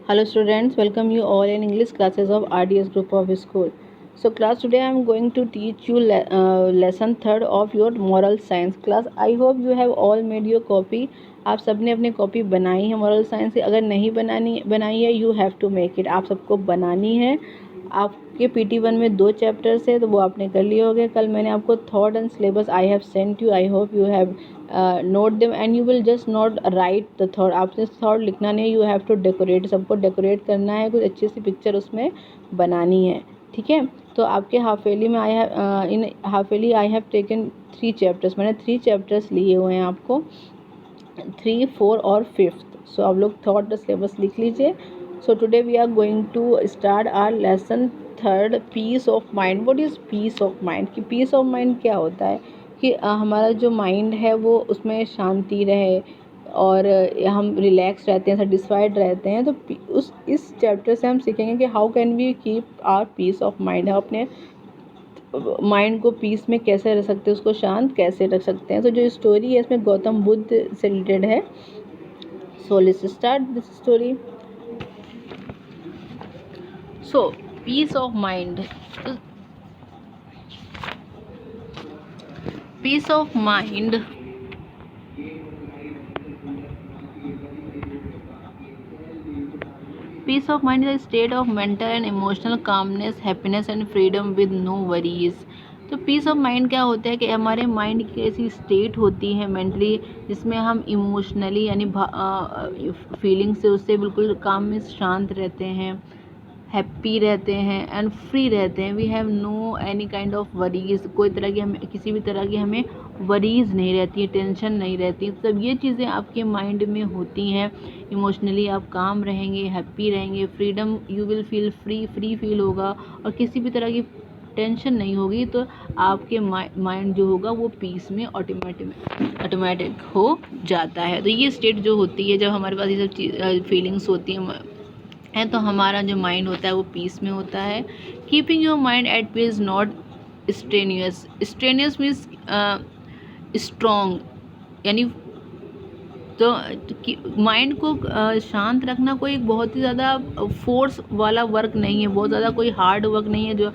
Hello students, welcome you all in English classes of RDS group of school. So class, today I am going to teach you lesson third of your moral science class. I hope you have all made your copy. आप सबने अपनी copy बनाई है moral science की. अगर नहीं बनाई है you have to make it. आप सबको बनानी है. आपके PT1 में 2 चैप्टर्स है तो वो आपने कर लिए होंगे. कल मैंने आपको thought and syllabus I have sent you. I hope you have note them and you will just not right the thought. आपने थॉट लिखना नहीं है, यू हैव टू डेकोरेट. सबको डेकोरेट करना है, कुछ अच्छी सी पिक्चर उसमें बनानी है. ठीक है. तो आपके हाफ ईयरली में in half yearly I have taken 3 chapters. मैंने 3 चैप्टर्स लिए हुए हैं आपको, 3, 4 और 5th. सो आप लोग थॉट सिलेबस लिख लीजिए. So today we are going to start our lesson third, peace of mind. What is peace of mind? कि पीस ऑफ माइंड क्या होता है कि हमारा जो माइंड है वो उसमें शांति रहे और हम रिलैक्स रहते हैं, सेटिस्फाइड रहते हैं. तो इस चैप्टर से हम सीखेंगे कि how can we keep our peace of mind. हम अपने माइंड को पीस में कैसे रख सकते हैं, उसको शांत कैसे रख सकते हैं. तो जो स्टोरी है इसमें गौतम बुद्ध से रिलेटेड है. So let's start this story. So peace of mind. Peace of mind Peace of mind is a state of mental and emotional calmness, happiness and freedom with no worries. तो piece of mind क्या होता है कि हमारे mind की ऐसी state होती है मेंटली जिसमें हम इमोशनली यानी फीलिंग से उससे बिल्कुल काम में शांत रहते हैं, हैप्पी रहते हैं एंड फ्री रहते हैं. We have no any kind of worries. कोई तरह की हमें किसी भी तरह की हमें वरीज नहीं रहती, टेंशन नहीं रहती. तो ये चीज़ें आपके माइंड में होती हैं. इमोशनली आप काम रहेंगे, हैप्पी रहेंगे, freedom, you will feel free feel होगा और किसी भी तरह की टेंशन नहीं होगी. तो आपके माइंड जो होगा वो पीस में ऑटोमेटिक हो जाता है. तो ये स्टेट जो होती है जब हमारे पास ये सब फीलिंग्स होती हैं तो हमारा जो माइंड होता है वो पीस में होता है. Keeping your mind at peace not strenuous. Strenuous means strong, यानी तो माइंड को शांत रखना कोई बहुत ही ज़्यादा फोर्स वाला वर्क नहीं है, बहुत ज़्यादा कोई हार्ड वर्क नहीं है जो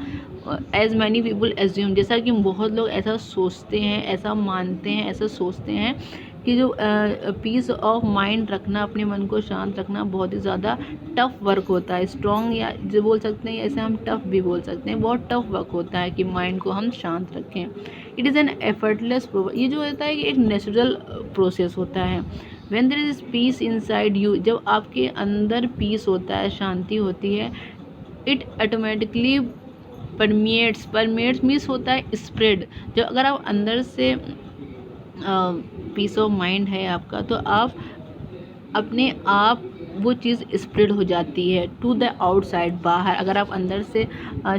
एज मैनी पीपल एज्यूम. जैसा कि बहुत लोग ऐसा सोचते हैं, ऐसा मानते हैं, ऐसा सोचते हैं कि जो पीस ऑफ माइंड रखना, अपने मन को शांत रखना बहुत ही ज़्यादा टफ वर्क होता है. स्ट्रॉन्ग या जो बोल सकते हैं, ऐसे हम टफ भी बोल सकते हैं. बहुत टफ वर्क होता है कि माइंड को हम शांत रखें. It is an effortless process. ये जो होता है कि एक नेचुरल प्रोसेस होता है. When there is peace inside you, जब आपके अंदर पीस होता है, शांति होती है, इट ऑटोमेटिकली परमेट्स मीन्स होता है स्प्रेड. जब अगर आप अंदर से पीस ऑफ माइंड है आपका तो आप अपने आप वो चीज़ स्प्रेड हो जाती है टू द आउटसाइड, बाहर. अगर आप अंदर से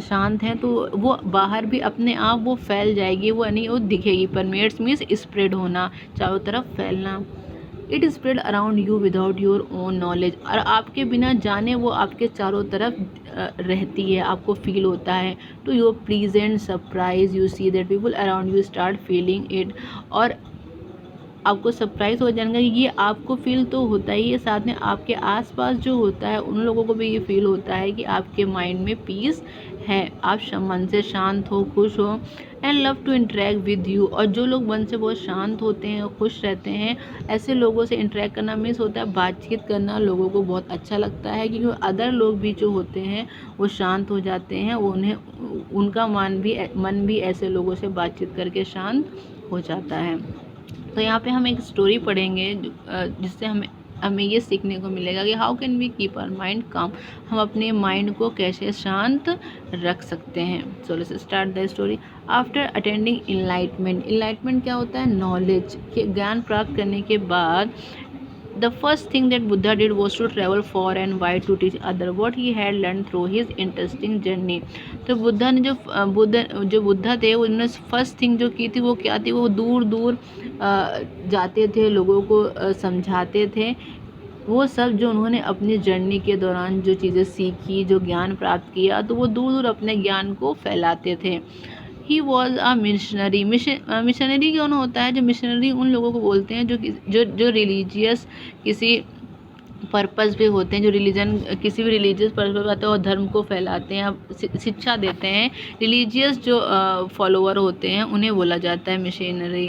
शांत हैं तो वो बाहर भी अपने आप वो फैल जाएगी, वो नहीं वो दिखेगी. परमेट्स मीन्स स्प्रेड होना, चारों तरफ फैलना. It spread around you without your own knowledge. और आपके बिना जाने वो आपके चारों तरफ रहती है, आपको फील होता है. To your pleasant surprise you see that people around you start feeling it. और आपको सरप्राइज़ हो जाएगा कि ये आपको फील तो होता ही है, साथ में आपके आसपास जो होता है उन लोगों को भी ये फील होता है कि आपके माइंड में पीस है, आप मन से शांत हो, खुश हो. And love to interact with you. और जो लोग मन से बहुत शांत होते हैं और खुश रहते हैं, ऐसे लोगों से इंटरेक्ट करना मीन्स होता है बातचीत करना लोगों को बहुत अच्छा लगता है, क्योंकि अदर लोग भी जो होते हैं वो शांत हो जाते हैं. उनका मन भी ऐसे लोगों से बातचीत करके शांत हो जाता है. तो यहाँ पे हम एक स्टोरी पढ़ेंगे जिससे हमें ये सीखने को मिलेगा कि how can we keep our mind calm. हम अपने माइंड को कैसे शांत रख सकते हैं. सो let's start the story. After attending enlightenment क्या होता है? नॉलेज, ज्ञान प्राप्त करने के बाद the first thing that Buddha did was to travel far and wide to teach other what he had learned through his interesting journey. तो बुद्धा ने जो बुद्धा थे उन्होंने फर्स्ट थिंग जो की थी वो क्या थी? वो दूर दूर जाते थे, लोगों को समझाते थे. वो सब जो उन्होंने अपनी जर्नी के दौरान जो चीज़ें सीखी, जो ज्ञान प्राप्त किया, तो वो दूर दूर अपने ज्ञान को फैलाते थे. He was a missionary. Missionary कौन होता है? जो मिशनरी उन लोगों को बोलते हैं जो रिलीजियस किसी पर्पस भी होते हैं, जो रिलीजन किसी भी रिलीजियस पर्पस आते हैं और धर्म को फैलाते हैं, शिक्षा देते हैं। रिलीजियस जो फॉलोअर होते हैं उन्हें बोला जाता है missionary.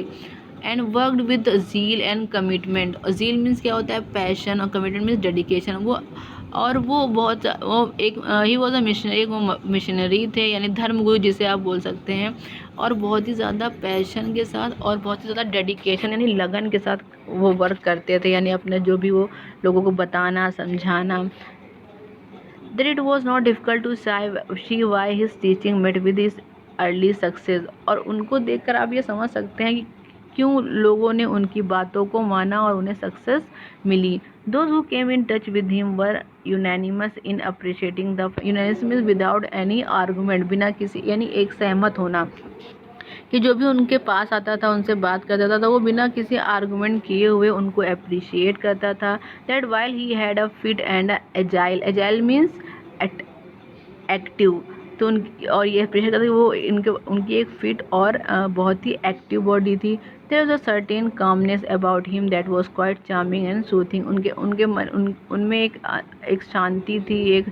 And worked with zeal and commitment. Zeal means क्या होता है, पैशन, और कमिटमेंट मीन्स डेडिकेशन। वो बहुत वो एक ही वॉज अ मिशनरी, वो मिशनरी थे, यानी धर्मगुरु जिसे आप बोल सकते हैं। और बहुत ही ज़्यादा पैशन के साथ और बहुत ही ज़्यादा डेडिकेशन यानी लगन के साथ वो वर्क करते थे, यानी अपना जो भी वो लोगों को बताना, समझाना। That it was not difficult to see why his teaching met with his early success। और उनको देखकर आप ये समझ सकते हैं कि क्यों लोगों ने उनकी बातों को माना और उन्हें सक्सेस मिली। Those who came in touch with him were unanimous in appreciating the unanimous without any argument, बिना किसी यानी एक सहमत होना, कि जो भी उनके पास आता था, उनसे बात करता था, वो बिना किसी आर्गुमेंट किए हुए उनको अप्रिशिएट करता था। That while he had a fit and agile, agile means active, तो उनकी और ये अप्रिशिएट करता था कि वो उनकी एक फिट और बहुत ही एक्टिव बॉडी थी। There was a certain calmness about him that was quite charming and soothing. उनमें एक शांति थी, एक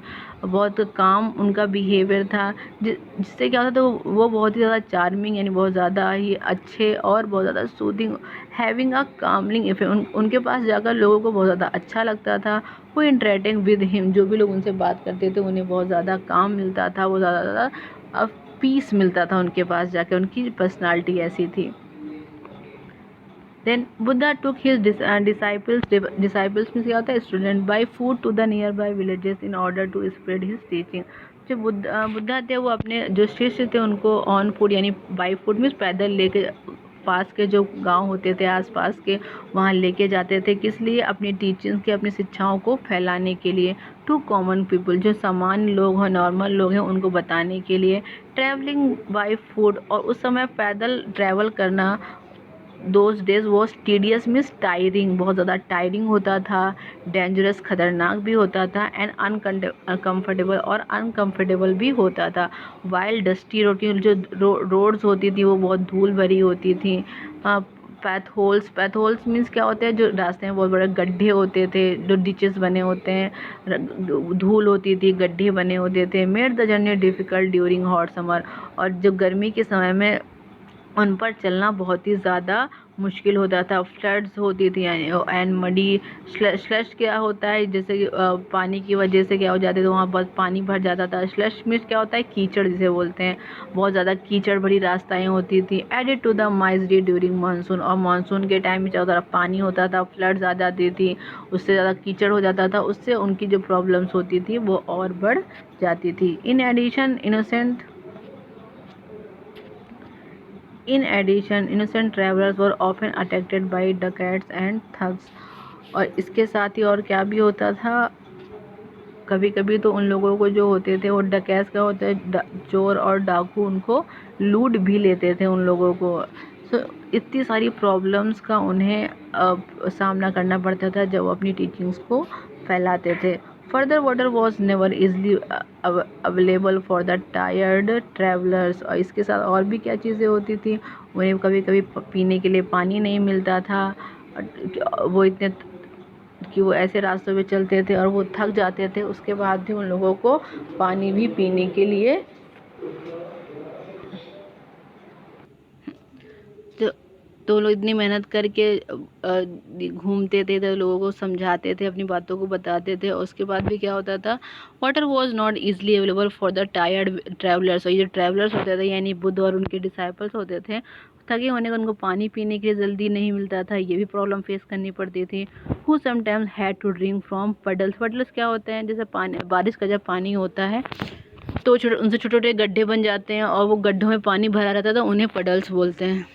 बहुत काम उनका बिहेवियर था, जिससे क्या होता था, वो बहुत ही ज़्यादा चार्मिंग यानी बहुत ज़्यादा ही अच्छे और बहुत ज़्यादा सूदिंग, हैविंग अ कामलिंग इफेक्ट। उनके पास जाकर लोगों को बहुत ज़्यादा अच्छा लगता था। वो इंटरेक्टिंग विद हिम, जो भी लोग उनसे बात करते थे उन्हें बहुत ज़्यादा काम मिलता था, वो ज़्यादा पीस मिलता था उनके पास जाकर, उनकी पर्सनालिटी ऐसी थी। Then Buddha took his disciples means क्या होता है, student, by foot to the nearby villages in order to spread his teaching। जो बुद्धा थे वो अपने जो शिष्य थे उनको ऑन फुट यानी बाई फुट मीन्स पैदल लेके पास के जो गांव होते थे आसपास के, वहाँ लेके जाते थे। किस लिए? अपनी टीचिंग्स के, अपनी शिक्षाओं को फैलाने के लिए। टू कॉमन पीपल, जो सामान्य लोग हैं, नॉर्मल लोग हैं, उनको बताने के लिए। ट्रैवलिंग बाई फुट, और उस समय पैदल ट्रैवल करना those days was tedious means tiring, बहुत ज़्यादा टायरिंग होता था, डेंजरस खतरनाक भी होता था, एंड अनकम्फर्टेबल और अनकम्फर्टेबल भी होता था। वाइल डस्टी जो रोड्स होती थी वो बहुत धूल भरी होती थी। पैथ होल्स मीन्स क्या होते हैं, जो रास्ते में बहुत बड़े गड्ढे होते थे, जो डिचेस बने होते हैं, धूल होती थी, गड्ढे बने होते थे। Made the journey difficult during hot summer, और जो गर्मी के समय में उन पर चलना बहुत ही ज़्यादा मुश्किल होता था। फ्लड्स होती थी एंड मडी, स्लश क्या होता है, जैसे कि पानी की वजह से क्या हो जाते थे, वहाँ पर पानी भर जाता था। स्लश मीन्स क्या होता है, कीचड़ जिसे बोलते हैं, बहुत ज़्यादा कीचड़ भरी रास्ताएं होती थी। Added to the misery during monsoon, और मानसून के टाइम में चारों तरफ पानी होता था, फ्लड्स आ जाती थी, उससे ज़्यादा कीचड़ हो जाता था, उससे उनकी जो प्रॉब्लम्स होती थी वो और बढ़ जाती थी। In addition innocent travelers were often attacked by dacoits and thugs। और इसके साथ ही और क्या भी होता था, कभी कभी तो उन लोगों को जो होते थे वो डकैत क्या होते हैं, चोर और डाकू, उनको लूट भी लेते थे उन लोगों को। सो इतनी सारी प्रॉब्लम्स का उन्हें सामना करना पड़ता था जब वो अपनी टीचिंग्स को फैलाते थे। Further water was never easily available for the tired travellers. और इसके साथ और भी क्या चीज़ें होती थी, उन्हें कभी कभी पीने के लिए पानी नहीं मिलता था। वो इतने कि वो ऐसे रास्तों पे चलते थे और वो थक जाते थे, उसके बाद भी उन लोगों को पानी भी पीने के लिए तो तो लोग इतनी मेहनत करके घूमते थे, तो लोगों को समझाते थे, अपनी बातों को बताते थे। और उसके बाद भी क्या होता था, water was not easily available for the tired travellers. और ये जो ट्रैवलर्स होते थे यानी बुद्ध और उनके डिसाइपल्स होते थे, थके होने का उनको पानी पीने के लिए जल्दी नहीं मिलता था, ये भी प्रॉब्लम फेस करनी पड़ती थी। Who sometimes had to drink from puddles. Puddles क्या होते हैं, जैसे पानी, बारिश का जब पानी होता है तो उनसे छोटे छोटे गड्ढे बन जाते हैं और वो गड्ढों में पानी भरा रहता था, उन्हें पडल्स बोलते हैं।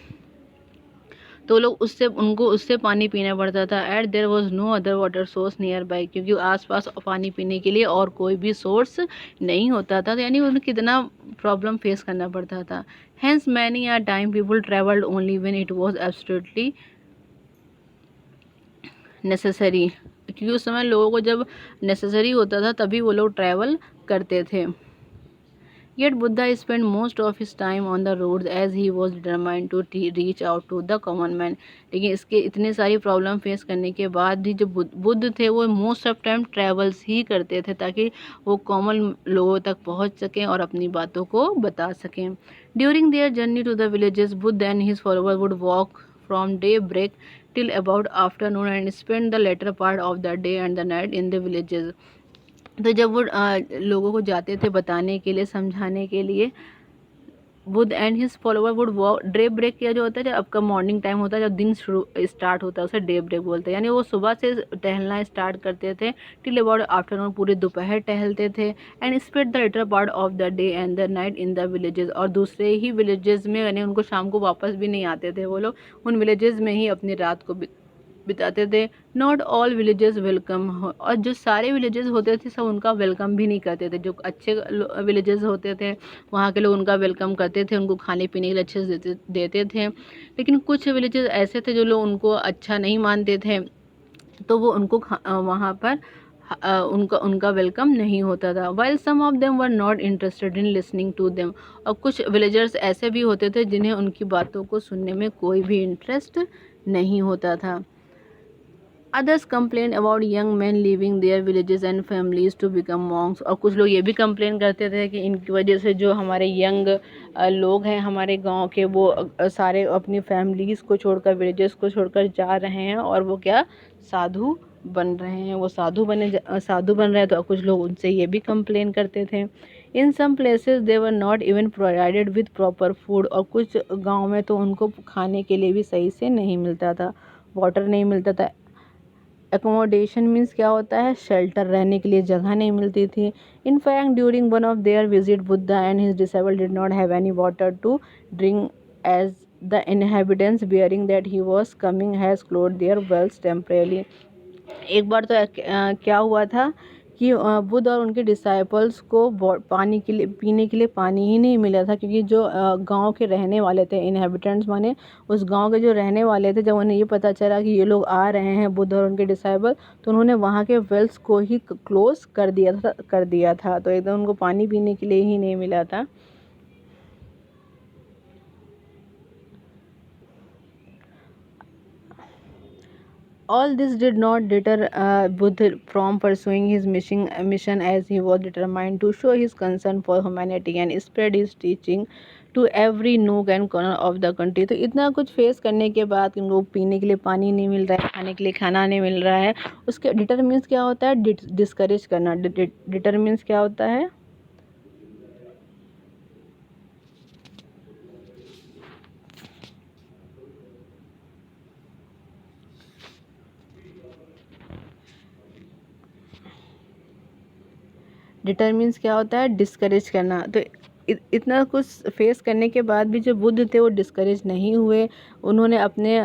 तो लोग उनको उससे पानी पीना पड़ता था। At there was no other water source nearby, क्योंकि आसपास पानी पीने के लिए और कोई भी सोर्स नहीं होता था, तो यानी उन्हें कितना प्रॉब्लम फेस करना पड़ता था। Hence many are time people travelled only when it was absolutely necessary, क्योंकि उस समय लोगों को जब नेसेसरी होता था तभी वो लोग ट्रैवल करते थे। Yet Buddha spent most of his time on the roads as he was determined to reach out to the common man. लेकिन इसके इतने सारी प्रॉब्लम फेस करने के बाद भी जो बुद्ध थे वो मोस्ट ऑफ टाइम ट्रैवल्स ही करते थे ताकि वो कॉमन लोगों तक पहुंच सकें और अपनी बातों को बता सकें. During their journey to the villages Buddha and his follower would walk from daybreak till about afternoon and spend the later part of the day and the night in the villages. तो जब वो लोगों को जाते थे बताने के लिए, समझाने के लिए, Buddha and his follower would walk. Daybreak किया जो होता है, जब आपका मॉर्निंग टाइम होता है, जब दिन शुरू स्टार्ट होता है, उसे डे ब्रेक बोलते हैं. यानी वो सुबह से टहलना स्टार्ट करते थे टिल अबाउट आफ्टरनून, पूरे दोपहर टहलते थे. And spend the later part of the day and the night in the villages. और दूसरे ही विलेजेस में, यानी उनको शाम को वापस भी नहीं आते थे वो लोग, उन विलेजेस में ही अपनी रात को बिताते थे. Not all villages welcome. और जो सारे विलेजेस होते थे सब उनका वेलकम भी नहीं करते थे. जो अच्छे विलेजेस होते थे वहाँ के लोग उनका वेलकम करते थे, उनको खाने पीने के लिए अच्छे से देते थे. लेकिन कुछ विलेजेस ऐसे थे जो लोग उनको अच्छा नहीं मानते थे, तो वो उनको वहाँ पर उनका वेलकम नहीं होता था. While some of them were not interested in listening to them. और कुछ विलेजर्स ऐसे भी होते थे जिन्हें उनकी बातों को सुनने में कोई भी इंटरेस्ट नहीं होता था. Others complain about young man leaving their villages and families to become monks. और कुछ लोग ये भी कंप्लेन करते थे कि इनकी वजह से जो हमारे यंग लोग हैं हमारे गांव के, वो सारे अपनी फैमिलीज़ को छोड़कर, विलेजेस को छोड़कर जा रहे हैं और वो क्या साधु बन रहे हैं, वो साधु बन रहे हैं. तो कुछ लोग उनसे ये भी कंप्लेन करते थे. In some places they were not even provided with proper food. और कुछ गाँव में तो उनको खाने के लिए भी सही से नहीं मिलता था, वाटर नहीं मिलता था. एकोमोडेशन मीन्स क्या होता है, शेल्टर, रहने के लिए जगह नहीं मिलती थी. In fact during one of their visit Buddha and his disciple did not have any water to drink as the inhabitants bearing that he was coming has closed their wells temporarily. एक बार तो क्या हुआ था कि बुद्ध और उनके डिसाइपल्स को पानी के लिए, पीने के लिए पानी ही नहीं मिला था. क्योंकि जो गांव के रहने वाले थे, इनहेबिटेंट्स माने उस गांव के जो रहने वाले थे, जब उन्हें ये पता चला कि ये लोग आ रहे हैं बुद्ध और उनके डिसाइपल, तो उन्होंने वहाँ के वेल्स को ही क्लोज कर दिया था. तो एकदम उनको पानी पीने के लिए ही नहीं मिला था. All this did not deter Buddha from pursuing his mission as he was determined to show his concern for humanity and spread his teaching to every nook and corner of the country. तो इतना कुछ face करने के बाद, उनको पीने के लिए पानी नहीं मिल रहा है, खाने के लिए खाना नहीं मिल रहा है, उसके डिटर मीन्स क्या होता है, डिस्करेज करना. डिटर मीन्स क्या होता है, डिटरमिन्स क्या होता है, डिस्करेज करना. तो इतना कुछ फेस करने के बाद भी जो बुद्ध थे वो डिस्करेज नहीं हुए. उन्होंने अपने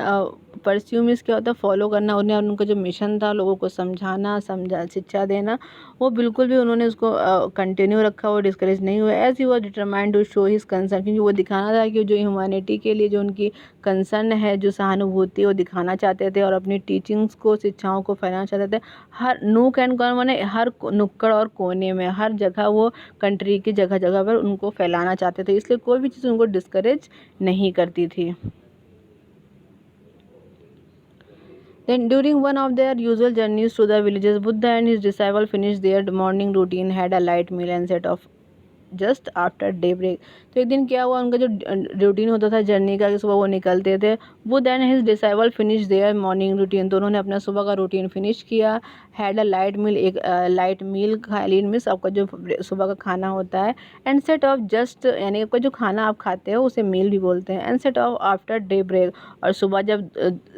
परस्यू मीन्स क्या होता है, फॉलो करना. उन्हें उनका जो मिशन था लोगों को समझाना, शिक्षा देना, वो बिल्कुल भी उन्होंने उसको कंटिन्यू रखा, वो डिस्करेज नहीं हुए. As he was determined to show his concern. क्योंकि वो दिखाना था कि जो ह्यूमैनिटी के लिए जो उनकी कंसर्न है, जो सहानुभूति, वो दिखाना चाहते थे और अपनी टीचिंग्स को, शिक्षाओं को फैलाना चाहते थे. हर नूक एंड कॉर्नर माने हर नुक्कड़ और कोने में, हर जगह वो कंट्री की जगह जगह पर उनको फैलाना चाहते थे. इसलिए कोई भी चीज़ उनको डिस्करेज नहीं करती थी. Then during one of their usual journeys to the villages, Buddha and his disciple finished their morning routine, had a light meal and set off just after daybreak. तो एक दिन क्या हुआ, उनका जो रूटीन होता था जर्नी का कि सुबह वो निकलते थे. Buddha and his disciple finish their morning routine. तो उन्होंने अपना सुबह का रूटीन फिनिश किया. हैड अ लाइट मील, एक लाइट मील खा. लीन मीन्स आपका जो सुबह का खाना होता है. एंड सेट ऑफ जस्ट, यानी आपका जो खाना आप खाते हो उसे मील भी बोलते हैं. And set off after daybreak. और सुबह जब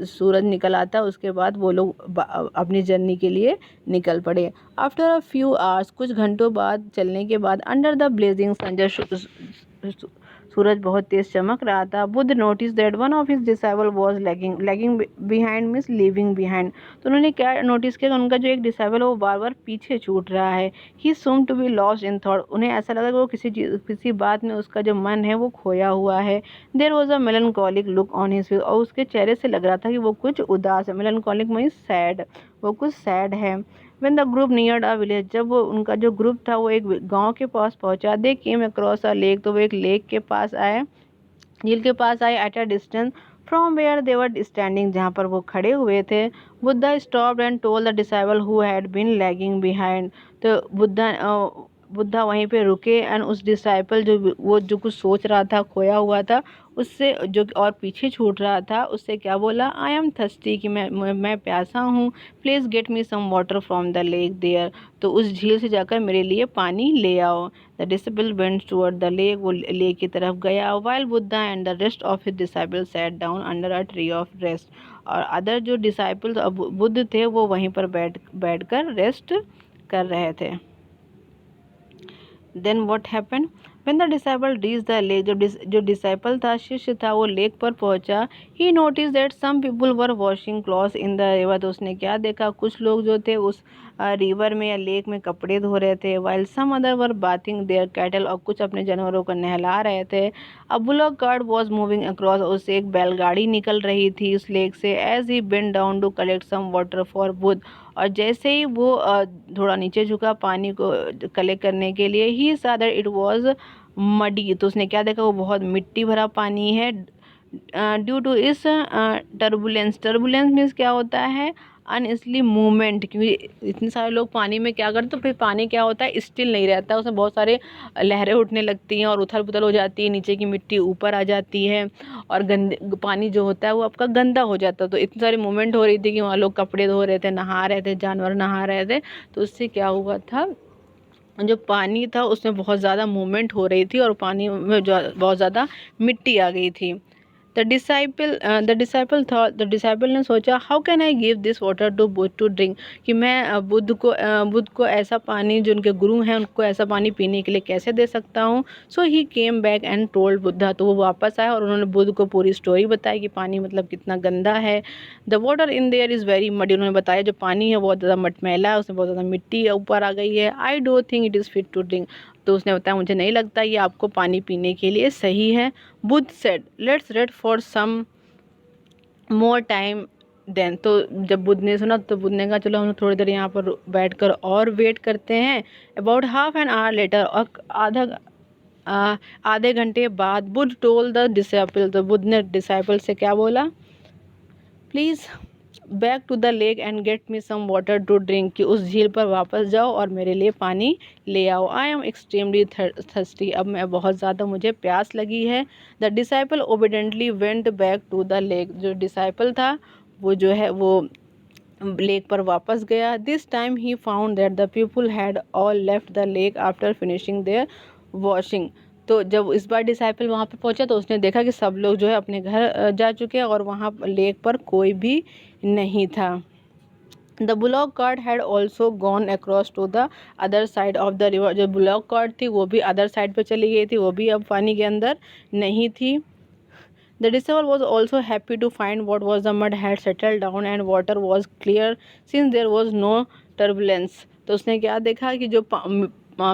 सूरज निकल आता है उसके बाद वो लोग अपनी जर्नी के लिए निकल पड़े. आफ्टर अ फ्यू आवर्स, कुछ घंटों बाद चलने के बाद, अंडर द ब्लेजिंग सन, जब सूरज बहुत तेज चमक रहा था, Buddha notice that one of his disciple was lagging behind means leaving behind. तो उन्होंने क्या नोटिस किया, उनका जो एक डिसाइपल है वो बार बार पीछे छूट रहा है. He seem to be lost in thought. उन्हें ऐसा लगा कि वो किसी बात में उसका जो मन है वो खोया हुआ है. There was a melancholic look on his face. और उसके चेहरे से लग रहा था कि वो कुछ उदास है. मेलनकॉलिक मीन्स सैड, वो कुछ सैड है. When the group neared a village, जब वो उनका जो ग्रुप था वो एक गांव के पास पहुंचा, दे केम अक्रॉस अ लेक, तो वो एक लेक के पास आए, झील के पास आए, at a distance from where they were standing, जहाँ पर वो खड़े हुए थे। Buddha stopped and told the disciple who had been lagging behind, तो बुद्धा वहीं पे रुके एंड उस डिसाइपल जो कुछ सोच रहा था, खोया हुआ था, उससे जो और पीछे छूट रहा था, उससे क्या बोला, आई एम थर्स्टी, कि मैं प्यासा हूँ, please get me some water from the lake there, तो उस झील से जाकर मेरे लिए पानी ले आओ। The disciple went toward the lake, वो लेक की तरफ गया, while Buddha and the rest of his disciple sat down under a tree of rest, और अदर जो डिसाइपल बुद्ध थे वो वहीं पर बैठ कर रेस्ट कर रहे थे। Then what happened, when the disciple reach the lake, जब जो डिसाइपल था, शिष्य था, वो लेक पर पहुंचा, he notice that some people were washing clothes in the river, तो उसने क्या देखा, कुछ लोग जो थे उस रिवर में या लेक में कपड़े धो रहे थे, while some other were bathing their cattle, और कुछ अपने जानवरों को नहला रहे थे। A bullock cart was moving across, उससे एक बैलगाड़ी निकल रही थी उस लेक से, as he bent down to collect some water for Buddha, और जैसे ही वो थोड़ा नीचे झुका पानी को कलेक्ट करने के लिए, ही saw that it was muddy, तो उसने क्या देखा, वो बहुत मिट्टी भरा पानी है। ड्यू टू इस टर्बुलेंस मीन्स क्या होता है, अनइजली मूवमेंट, क्योंकि इतने सारे लोग पानी में क्या करते, तो फिर पानी क्या होता है, स्टिल नहीं रहता है, उसमें बहुत सारे लहरें उठने लगती हैं और उथल पुथल हो जाती है, नीचे की मिट्टी ऊपर आ जाती है, और गंदे पानी जो होता है वो आपका गंदा हो जाता है। तो इतनी सारी मूवमेंट हो रही थी कि वहाँ लोग कपड़े धो रहे थे, नहा रहे थे, जानवर नहा रहे थे, तो उससे क्या हुआ था, जो पानी था उसमें बहुत ज़्यादा मूवमेंट हो रही थी और पानी में बहुत ज़्यादा मिट्टी आ गई थी। द डिसाइपल ने सोचा, how can I give this water to Buddha to drink, कि मैं बुद्ध को ऐसा पानी, जो उनके गुरु हैं उनको ऐसा पानी पीने के लिए कैसे दे सकता हूँ। So he came back and told Buddha, तो वो वापस आए और उन्होंने बुद्ध को पूरी स्टोरी बताई कि पानी मतलब कितना गंदा है। The water in their is very muddy, उन्होंने बताया जो पानी है बहुत ज़्यादा मटमैला है, उसमें बहुत ज़्यादा मिट्टी ऊपर आ गई है। I don't think it is fit to drink, तो उसने बताया मुझे नहीं लगता ये आपको पानी पीने के लिए सही है। Buddha said, let's wait for some more time then, तो जब बुद्ध ने सुना तो बुद्ध ने कहा चलो हम थोड़ी देर यहाँ पर बैठकर और वेट करते हैं। About half an hour later, और आधे घंटे बाद, बुद्ध टोल्ड द डिसाइपल, तो बुद्ध ने डिसाइपल से क्या बोला, please back to the lake and get me some water to drink, कि उस झील पर वापस जाओ और मेरे लिए पानी ले आओ। आई एम एक्सट्रीमली थर्स्टी, अब मैं बहुत ज़्यादा, मुझे प्यास लगी है। The disciple obediently went back to the lake, जो डिसाइपल था वो जो है वो लेक पर वापस गया। This time he found that the people had all left the lake after finishing their washing, तो जब इस बार डिसाइपल वहाँ पे पहुँचा तो उसने देखा कि सब लोग जो है अपने घर जा चुके हैं और वहाँ लेक पर कोई भी नहीं था। The bullock cart had also gone across to the other side of the river, जो बुलॉक कार्ट थी वो भी अदर साइड पे चली गई थी, वो भी अब पानी के अंदर नहीं थी। The disciple was also happy to find what was the mud had settled down and water was clear since there was no turbulence, तो उसने क्या देखा कि जो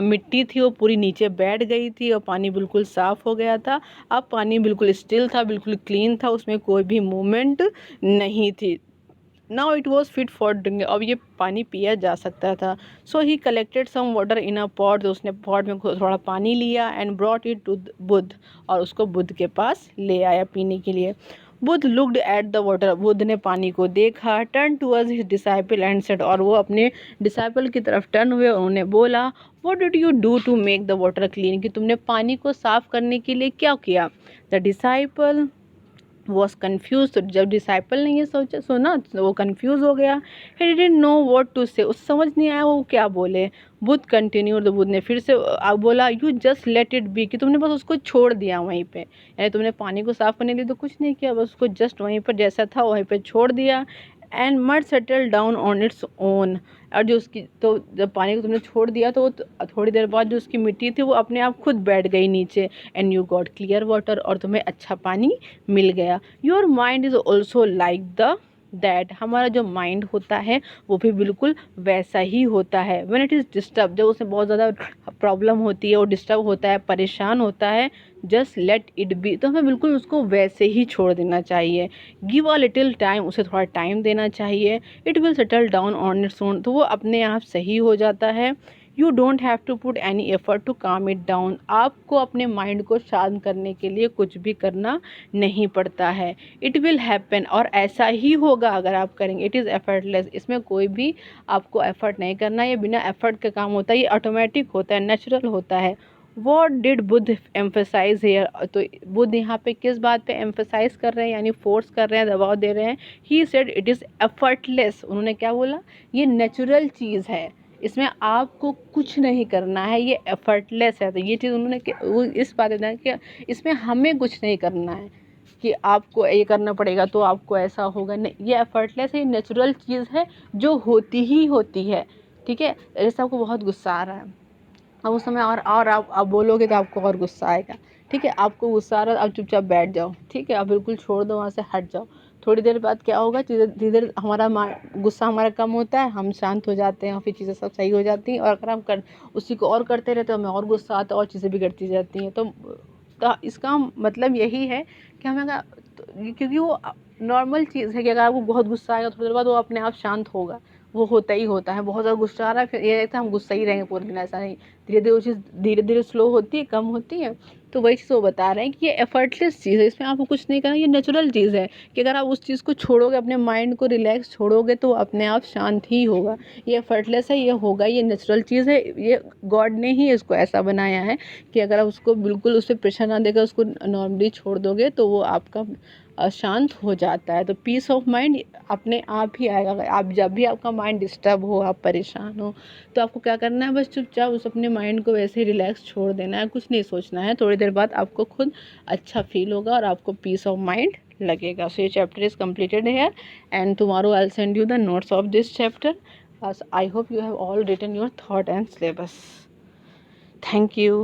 मिट्टी थी वो पूरी नीचे बैठ गई थी और पानी बिल्कुल साफ़ हो गया था। अब पानी बिल्कुल स्टिल था, बिल्कुल क्लीन था, उसमें कोई भी मूवमेंट नहीं थी। Now it was fit for drinking, अब ये पानी पिया जा सकता था। So he collected some water in a pot, तो उसने पॉट में थोड़ा पानी लिया and brought it to Buddha, और उसको बुद्ध के पास ले आया पीने के लिए। Buddha looked at the water, Buddha ने पानी को देखा, turn towards his disciple and said, और वो अपने डिसाइपल की तरफ टर्न हुए, उन्होंने बोला, what did you do to make the water clean, कि तुमने पानी को साफ करने के लिए क्या किया। द डिसाइपल वॉज कन्फ्यूज, तो जब डिसाइपल ने ये सुना तो वो कन्फ्यूज़ हो गया। He didn't know what to say, उस समझ नहीं आया वो क्या बोले। बुद्ध कंटिन्यू, तो बुद्ध ने फिर से बोला, you just let it be, कि तुमने बस उसको छोड़ दिया वहीं पे, यानी तुमने पानी को साफ़ करने के लिए तो कुछ नहीं किया, बस उसको जस्ट वहीं पर जैसा था वहीं पे छोड़ दिया। And mud settle down on its own, और जो उसकी, तो जब पानी को तुमने छोड़ दिया तो थोड़ी देर बाद जो उसकी मिट्टी थी वो अपने आप खुद बैठ गई नीचे। And you got clear water, और तुम्हें अच्छा पानी मिल गया। Your mind is also like the that, हमारा जो माइंड होता है वो भी बिल्कुल वैसा ही होता है। व्हेन इट इज़ डिस्टर्ब, जब उसे बहुत ज़्यादा प्रॉब्लम होती है, वो डिस्टर्ब होता है, परेशान होता है, जस्ट लेट इट बी, तो हमें बिल्कुल उसको वैसे ही छोड़ देना चाहिए। गिव अ लिटिल टाइम, उसे थोड़ा टाइम देना चाहिए। It will settle down on its own, तो वो अपने आप सही हो जाता है। You don't have to put any effort to calm it down, आपको अपने माइंड को शांत करने के लिए कुछ भी करना नहीं पड़ता है। इट विल हैपन, और ऐसा ही होगा अगर आप करेंगे। इट इज़ एफर्टलेस, इसमें कोई भी आपको एफर्ट नहीं करना है, ये बिना एफर्ट का काम होता है, ये ऑटोमेटिक होता है, नेचुरल होता है। What did Buddha emphasize here, तो बुद्ध यहाँ पे किस बात पे एम्फोसाइज कर रहे हैं, यानी फोर्स कर रहे हैं, दबाव दे रहे हैं। He said it is effortless, उन्होंने क्या बोला, ये नेचुरल चीज़ है, इसमें आपको कुछ नहीं करना है, ये एफर्टलेस है। तो ये चीज़ उन्होंने वो इस बात में कि इसमें हमें कुछ नहीं करना है कि आपको ये करना पड़ेगा तो आपको ऐसा होगा, नहीं, ये एफर्टलेस है, ये नेचुरल चीज़ है जो होती ही होती है। ठीक है, जैसे आपको बहुत गुस्सा आ रहा है, अब उस समय और आप बोलोगे तो आपको और गुस्सा आएगा। ठीक है, आपको गुस्सा आ रहा है, आप चुपचाप बैठ जाओ। ठीक है, आप बिल्कुल छोड़ दो, वहाँ से हट जाओ। थोड़ी देर बाद क्या होगा, धीरे धीरे हमारा गुस्सा हमारा कम होता है, हम शांत हो जाते हैं और फिर चीज़ें सब सही हो जाती हैं। और अगर हम उसी को और करते रहते तो हमें और गुस्सा आता है और चीज़ें बिगड़ती जाती हैं। तो इसका मतलब यही है कि हमें क्योंकि वो नॉर्मल चीज़ है कि अगर आपको बहुत गुस्सा आएगा, थोड़ी देर बाद वो अपने आप शांत होगा, वो होता ही होता है। बहुत ज़्यादा गुस्सा आ रहा है, फिर ये रहता है हम गुस्सा ही रहेंगे पूरे दिन, ऐसा नहीं, धीरे धीरे वो चीज़ धीरे धीरे स्लो होती है, कम होती है। तो वही चीज़ वो बता रहे हैं कि ये एफर्टलेस चीज़ है, इसमें आपको कुछ नहीं करना, ये नेचुरल चीज़ है कि अगर आप उस चीज़ को छोड़ोगे, अपने माइंड को रिलैक्स छोड़ोगे, तो अपने आप शांत ही होगा। ये एफर्टलेस है, ये होगा, ये नेचुरल चीज़ है, ये गॉड ने ही इसको ऐसा बनाया है कि अगर आप उसको बिल्कुल उस पर प्रेशर ना देकर उसको नॉर्मली छोड़ दोगे तो वो आपका शांत हो जाता है। तो पीस ऑफ माइंड अपने आप ही आएगा। अगर आप जब भी आपका माइंड डिस्टर्ब हो, आप परेशान हो, तो आपको क्या करना है, बस चुपचाप उस अपने माइंड को वैसे ही रिलैक्स छोड़ देना है, कुछ नहीं सोचना है। थोड़ी देर बाद आपको खुद अच्छा फील होगा और आपको पीस ऑफ माइंड लगेगा। सो ये chapter is completed here, and tomorrow I'll send you the notes of this chapter. I hope you have all written your thought and syllabus. Thank you.